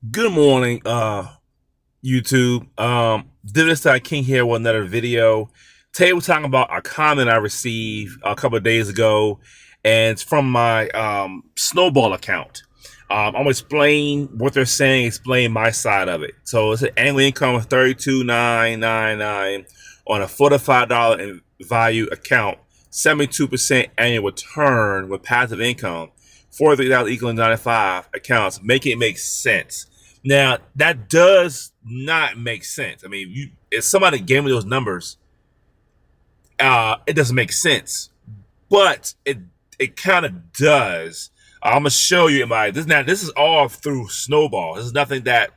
Good morning, YouTube. Dividend King here with another video. Today we're talking about a comment I received a couple of days ago, and it's from my Snowball account. I'm gonna explain what they're saying, explain my side of it. So it's an annual income of 32,999 on a $45 in value account, 72% annual return with passive income, 43,000 equaling 95 accounts. Make it make sense. Now that does not make sense. I mean, if somebody gave me those numbers, it doesn't make sense, but it kind of does. I'm gonna show you my this now. This is all through Snowball. This is nothing that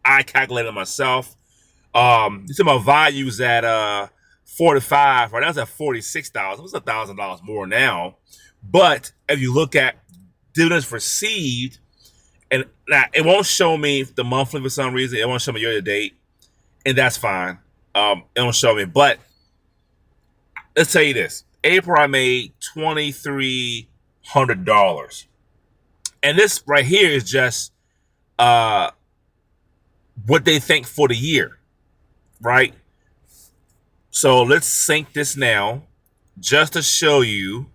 I calculated myself. These are my values at 45. Right now it's at 46,000. It's $1,000 more now. But if you look at dividends received, and now it won't show me the monthly for some reason. It won't show me year to date, and that's fine. It won't show me. But let's tell you this: April I made $2,300, and this right here is just uh what they think for the year, right? So let's sync this now, just to show you.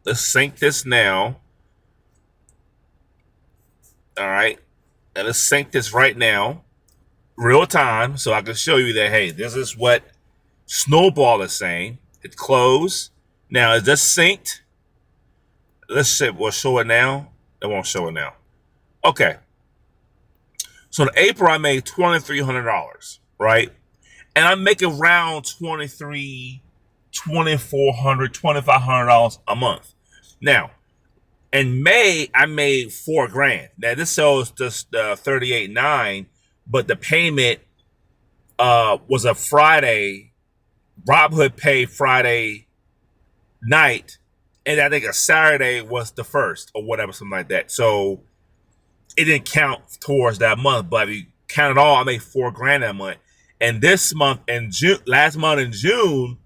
Let's sync this now. All right, and let's sync this right now, real time, so I can show you that hey, this is what Snowball is saying. Hit close. Now is this synced? Let's say we'll show it now. It won't show it now. Okay. So in April I made $2,300, right? And I'm making around 23, 2,400, $2,500 a month. Now, in May, I made 4 grand. Now this shows just 38.9, but the payment was a Friday. Robinhood paid Friday night, and I think a Saturday was the first or whatever, something like that. So it didn't count towards that month. But if you count it all, I made 4 grand that month. And this month in June, last month in June,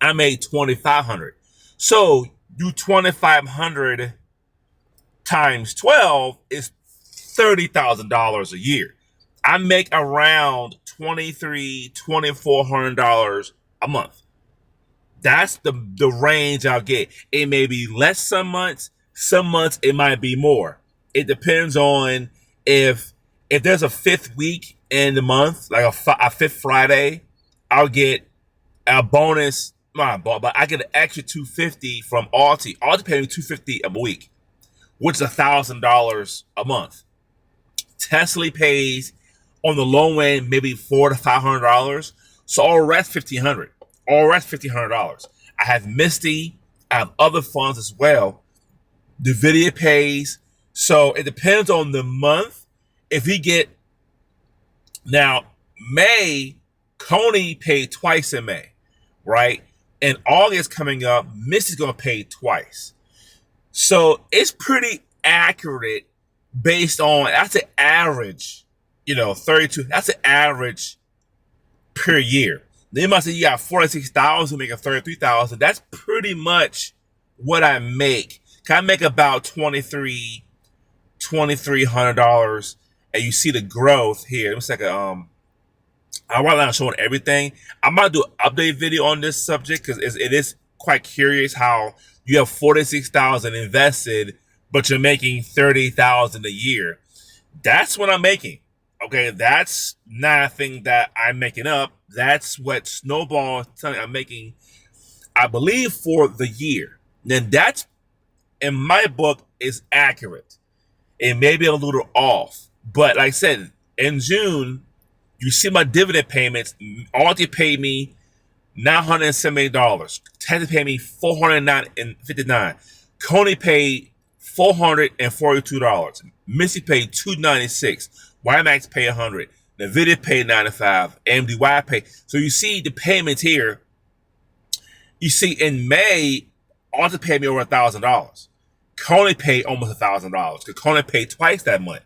I made 2,500. So do 2,500 times 12 is $30,000 a year. I make around $2,400 a month. That's the range I'll get. It may be less some months. Some months it might be more. It depends on if if there's a fifth week in the month, like a fifth Friday, I'll get a bonus. Not but I get an extra 250 from Alti. Alti paying me 250 a week, which is $1,000 a month. Tesla pays on the low end maybe $400 to $500. So all the rest 1,500. All the rest $1,500. I have Misty. I have other funds as well. The video pays. So it depends on the month. If we get now May, Coney paid twice in May, right? And August coming up, Misty's gonna pay twice. So it's pretty accurate based on that's an average, 32. That's an average per year. They must say you got 46,000 making 33,000. That's pretty much what I make. I make about $2,300, and you see the growth here. Looks like I want to show everything. I'm about to do an update video on this subject because it is quite curious how you have 46,000 invested, but you're making 30,000 a year. That's what I'm making. Okay, that's nothing that I'm making up. That's what Snowball is telling me I'm making, I believe, for the year. Then that's in my book is accurate. It may be a little off, but like I said, in June, you see my dividend payments. Alti paid me $978. Tesla paid me $409.59. Coney paid $442. Missy paid $296. YMAX paid $100. Nvidia paid $95. AMDY paid. So you see the payments here. You see in May, Alta paid me over $1,000. Coney paid almost $1,000 because Coney paid twice that much.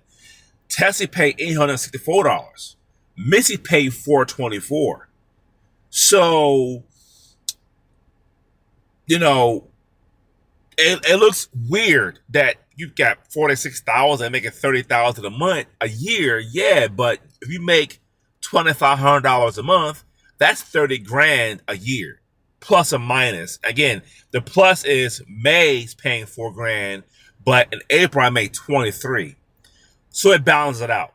Tesla paid $864. Missy paid $424. So, it looks weird that you got 46,000 making 30,000 a month a year, yeah. But if you make $2,500 a month, that's 30 grand a year, plus or minus. Again, the plus is May's paying 4 grand, but in April I made 23, so it balances it out.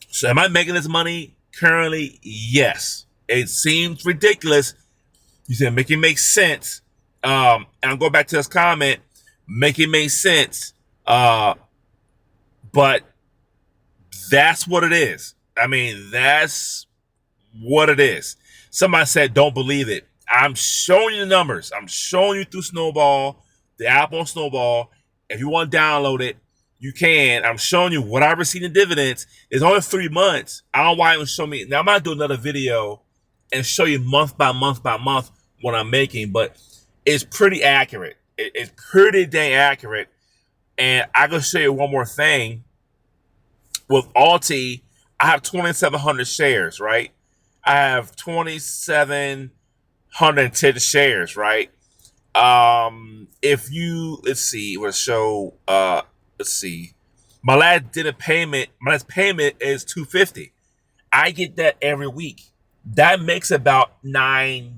So am I making this money currently? Yes. It seems ridiculous. You said make it make sense. And I'm going back to this comment. Make it make sense. But that's what it is. I mean, that's what it is. Somebody said, don't believe it. I'm showing you the numbers. I'm showing you through Snowball, the app on Snowball. If you want to download it, you can. I'm showing you what I received in dividends. It's only 3 months. I don't know why it would show me. Now, I might do another video and show you month by month by month what I'm making, but it's pretty accurate. It's pretty dang accurate. And I can show you one more thing. With Alti, I have 2,700 shares, right? I have 2,710 shares, right? If you let's see, let's show. Let's see. My last payment is $250. I get that every week. That makes about $950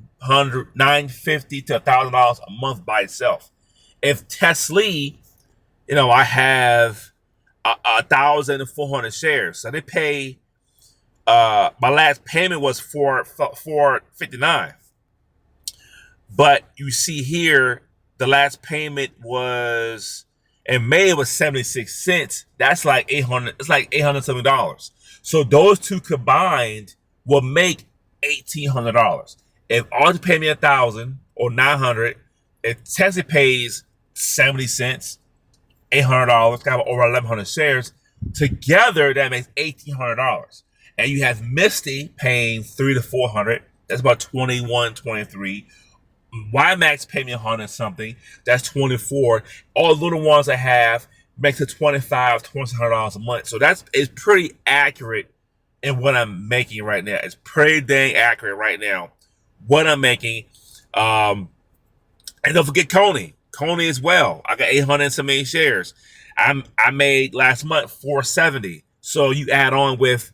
to $1,000 a month by itself. If Tesla, I have 1,400 shares, so they pay. My last payment was $459. But you see here, the last payment was in May. It was 76 cents. That's like 800. It's like $870. So those two combined will make $1,800. If Alti pay me 1,000 or 900, if Tesla pays 70 cents, $800, got over 1,100 shares together, that makes $1,800. And you have Misty paying $300 to $400. That's about 21, 23. YMAX pay me 100 something. That's 24. All the little ones I have makes it $25, $2,600 a month. So it's pretty accurate in what I'm making right now. It's pretty dang accurate right now what I'm making. And don't forget Coney as well. I got 800 and some shares. I made last month 470. So you add on with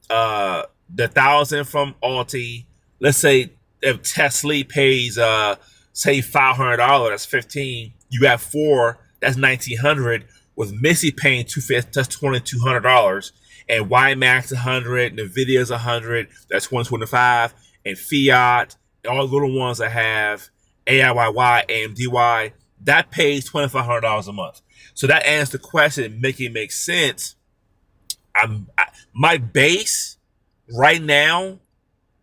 the 1,000 from Alti. Let's say if Tesla pays say $500, that's 15. You have 4, that's 1,900. With Missy paying $250, that's $2,200. And YMAX 100, Nvidia's 100, that's 125. And Fiat, and all the little ones I have, AIYY, AMDY, that pays $2,500 a month. So that answers the question, making it make sense. My base right now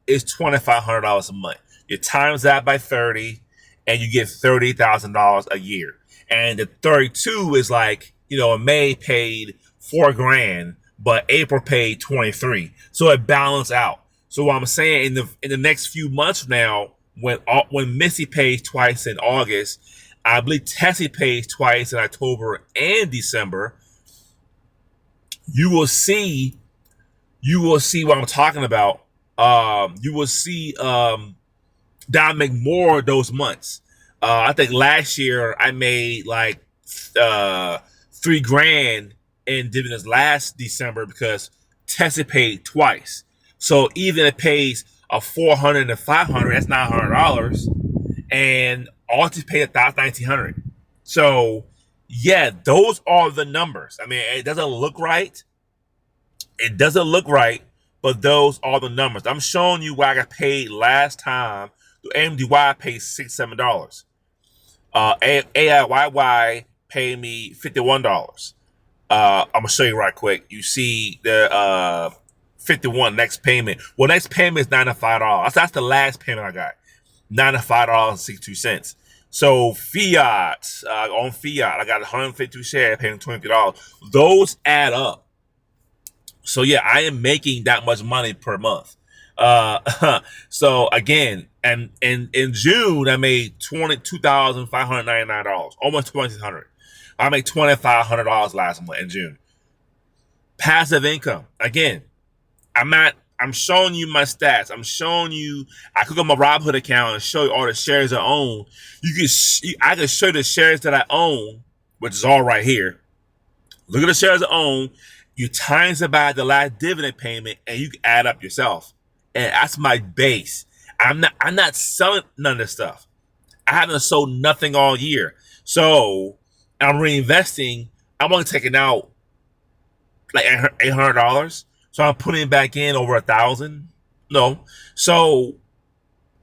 is $2,500 a month. You times that by 30, and you get $30,000 a year. And the 32 is like, in May paid 4 grand, but April paid 23. So it balanced out. So what I'm saying, in the next few months now, when Missy pays twice in August, I believe Tessie pays twice in October and December. You will see what I'm talking about. You will see that I make more of those months. I think last year I made like 3 grand in dividends last December because Tessie paid twice. So even if it pays a 400 and 500, that's $900, and Alti paid $1,900. So yeah, those are the numbers. I mean, it doesn't look right. But those are the numbers. I'm showing you what I got paid last time. The AMDY paid $6-7. AIYY paid me $51. I'm gonna show you right quick. You see the 51 next payment. Well, next payment is $95. That's the last payment I got. $95.62. So Fiat, on Fiat, I got 152 shares, paying $23. Those add up. So yeah, I am making that much money per month. So again, and in June I made $22,599, almost $2,600. I made $2,500 last month in June. Passive income. Again, I'm showing you my stats. I'm showing you. I could go to my Robinhood account and show you all the shares I own. I can show you the shares that I own which is all right here. Look at the shares I own. You times it by the last dividend payment, and you can add up yourself. And that's my base. I'm not selling none of this stuff. I haven't sold nothing all year. So I'm reinvesting. I'm only taking out like $800. So I'm putting back in over 1,000. No. So,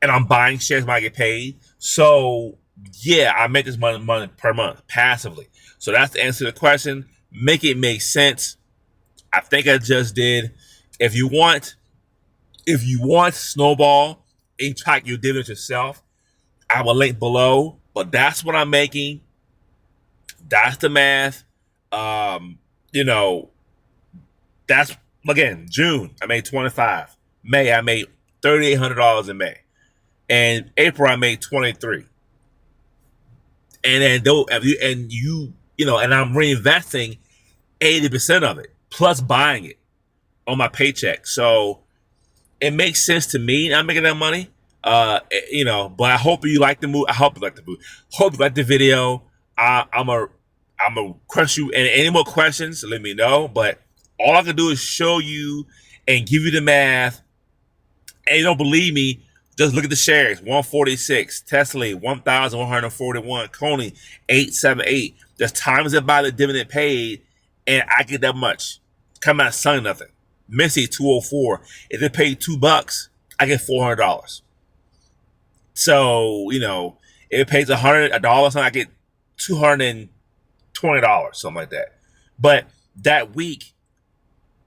and I'm buying shares when I get paid. So yeah, I make this money per month passively. So that's the answer to the question. Make it make sense. I think I just did. If you want Snowball and track your dividends yourself, I will link below. But that's what I'm making. That's the math. You know, that's again June. I made 25. May I made $3,800 in May, and April I made 23. And then and I'm reinvesting 80% of it plus buying it on my paycheck. So it makes sense to me. I'm making that money. But I hope you like the movie. I hope you like the movie. Hope you like the video. I'm a question you, and any more questions, let me know. But all I can do is show you and give you the math. And you don't believe me, just look at the shares. 146, Tesla, 1,141, Coney, 878. Just times it by the dividend paid, and I get that much. Come out selling nothing. Missy, 204. If they paid $2, I get $400. So, if it pays $100, something, I get $220, something like that. But that week,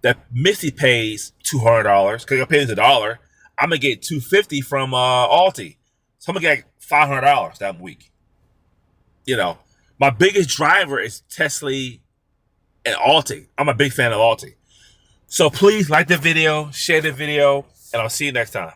that Missy pays $200 because it pays $1. I'm gonna get $250 from Alti, so I'm gonna get $500 that week. My biggest driver is Tesla and Alti. I'm a big fan of Alti. So please like the video, share the video, and I'll see you next time.